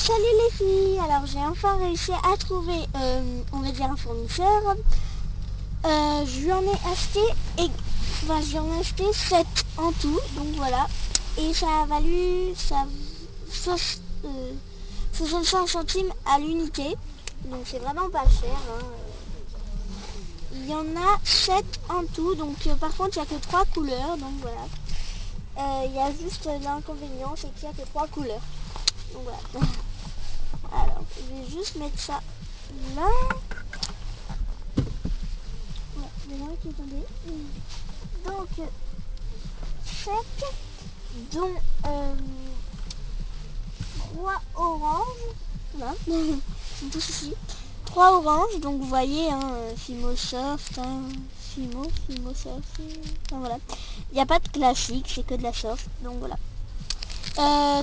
Salut les filles, alors j'ai enfin réussi à trouver, on va dire un fournisseur. Je lui en ai acheté, je lui en ai acheté 7 en tout, donc voilà. Et ça a valu 65 centimes à l'unité, donc c'est vraiment pas cher. Hein. Il y en a 7 en tout, donc par contre il n'y a que 3 couleurs, donc voilà. Il y a juste l'inconvénient, c'est qu'il n'y a que 3 couleurs. Donc voilà. Alors, je vais juste mettre ça là. Voilà, il y en a un qui est tombé. Donc, 7, dont 3 oranges. Voilà, ils sont tous ici. 3 oranges, donc vous voyez, hein, Fimo Soft, hein, Fimo Soft, enfin, voilà. Il n'y a pas de classique, c'est que de la soft, donc voilà.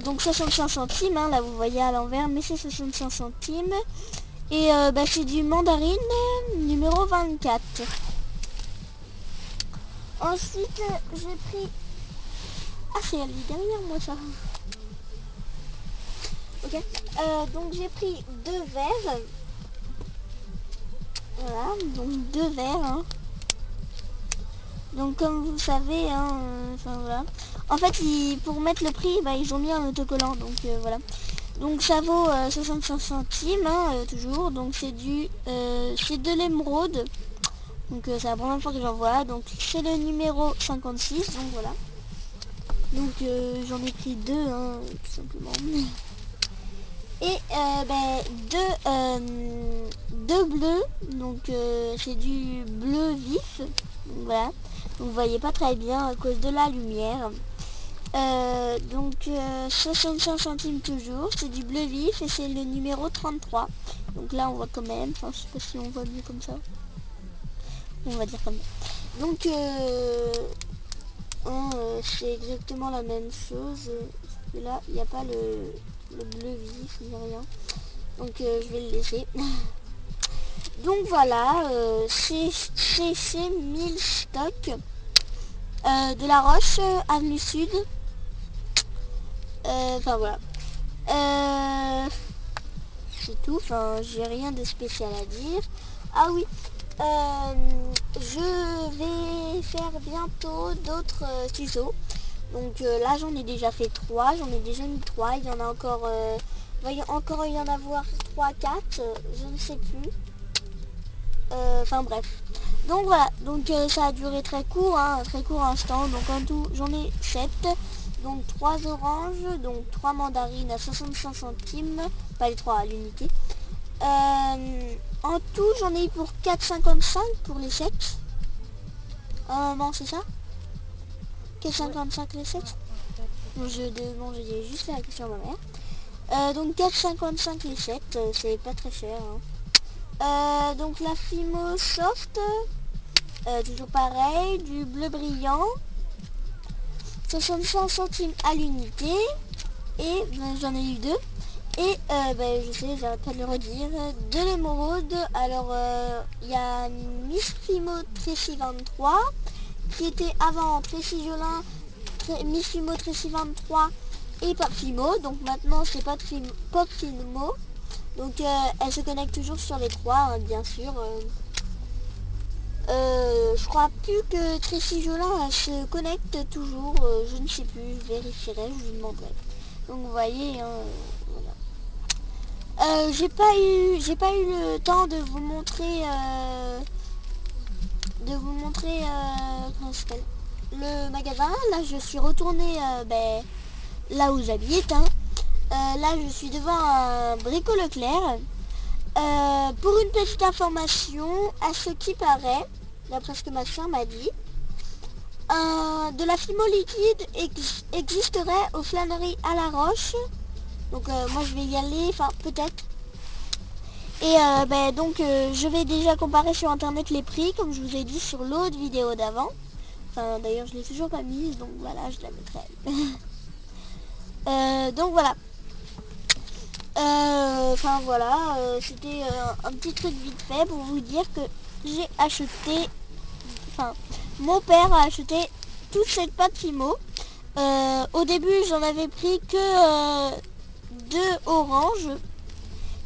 Donc 65 centimes, hein, là vous voyez à l'envers, mais c'est 65 centimes. Et c'est du mandarine numéro 24. Ensuite, j'ai pris... Ah, c'est elle derrière moi, ça. Ok. Donc, j'ai pris 2 verres. Voilà, donc 2 verres. Hein. Donc, comme vous savez, hein, enfin voilà. En fait, pour mettre le prix, ils ont mis un autocollant. Donc, voilà. Donc, ça vaut 65 centimes, hein, toujours. Donc, c'est de l'émeraude. Donc c'est la première fois que j'en vois, donc c'est le numéro 56, donc voilà. Donc j'en ai pris 2, hein, tout simplement. Et deux bleus, donc c'est du bleu vif, donc voilà. Donc vous voyez pas très bien à cause de la lumière. Donc 65 centimes toujours, c'est du bleu vif et c'est le numéro 33. Donc là on voit quand même, enfin je sais pas si on voit mieux comme ça. On va dire comme ça. Donc c'est exactement la même chose. Et là, il n'y a pas le bleu vif ni rien. Donc je vais le laisser. Donc voilà, c'est chez 1000 stocks de la Roche, avenue Sud. Enfin voilà. C'est tout, enfin j'ai rien de spécial à dire. Ah oui, je vais faire bientôt d'autres ciseaux. Donc là j'en ai déjà fait 3, j'en ai déjà mis 3, il y en a encore, va y en avoir 3, 4, je ne sais plus. Enfin bref. Donc voilà, donc ça a duré très court, hein, très court instant, donc en tout j'en ai 7. Donc 3 oranges, donc 3 mandarines à 65 centimes, pas les 3 à l'unité. En tout j'en ai eu pour 4,55 pour les 7. Non c'est ça 4,55 les 7. Je demande juste la question à ma mère. Donc 4,55 les 7, c'est pas très cher. Hein. Donc la Fimo Soft, toujours pareil, du bleu brillant, 65 centimes à l'unité. Et j'en ai eu 2. Et je sais, j'arrête pas de le redire, de l'émeraude. Alors il y a Miss Fimo Tracy 23, qui était avant Tracy Jolin, Miss Fimo Tracy 23 et Pop Fimo. Donc maintenant c'est Pop Fimo. Donc elle se connecte toujours sur les 3, hein, bien sûr. Je crois plus que Tracy Jolin se connecte toujours. Je ne sais plus, je vérifierai, je lui demanderai. Donc vous voyez, hein, voilà. J'ai pas eu le temps de vous montrer comment ça s'appelle, le magasin. Là je suis retournée là où j'habite, hein. Là je suis devant un Brico Leclerc. Pour une petite information, à ce qui paraît, d'après ce que ma soeur m'a dit, de la Fimo liquide existerait aux flâneries à la Roche. Donc moi je vais y aller, enfin peut-être. Et donc je vais déjà comparer sur internet les prix, comme je vous ai dit sur l'autre vidéo d'avant. Enfin d'ailleurs je l'ai toujours pas mise, donc voilà, je la mettrai. Donc voilà. Enfin voilà, c'était un petit truc vite fait pour vous dire que j'ai acheté, enfin mon père a acheté toute cette pâte Fimo. Au début j'en avais pris que 2 oranges.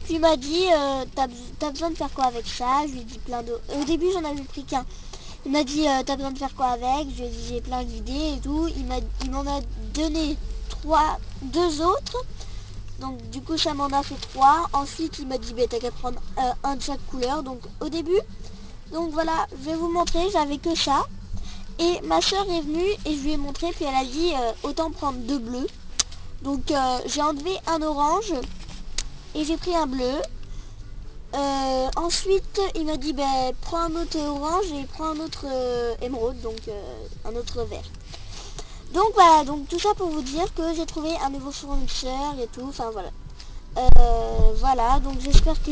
Puis il m'a dit, t'as besoin de faire quoi avec ça? Je lui ai dit plein de... Au début, j'en avais pris qu'un. Il m'a dit, t'as besoin de faire quoi avec? Je lui ai dit, j'ai plein d'idées et tout. Il m'en a donné 2 autres. Donc du coup, ça m'en a fait 3. Ensuite, il m'a dit, bah, t'as qu'à prendre un de chaque couleur. Donc au début, donc voilà, je vais vous montrer, j'avais que ça. Et ma soeur est venue et je lui ai montré, puis elle a dit, autant prendre 2 bleus. Donc j'ai enlevé un orange et j'ai pris un bleu. Ensuite, il m'a dit, ben, prends un autre orange et prends un autre émeraude, donc un autre vert. Donc voilà, donc tout ça pour vous dire que j'ai trouvé un nouveau fournisseur et tout, enfin voilà. Voilà, donc j'espère que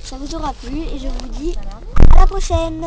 ça vous aura plu et je vous dis à la prochaine.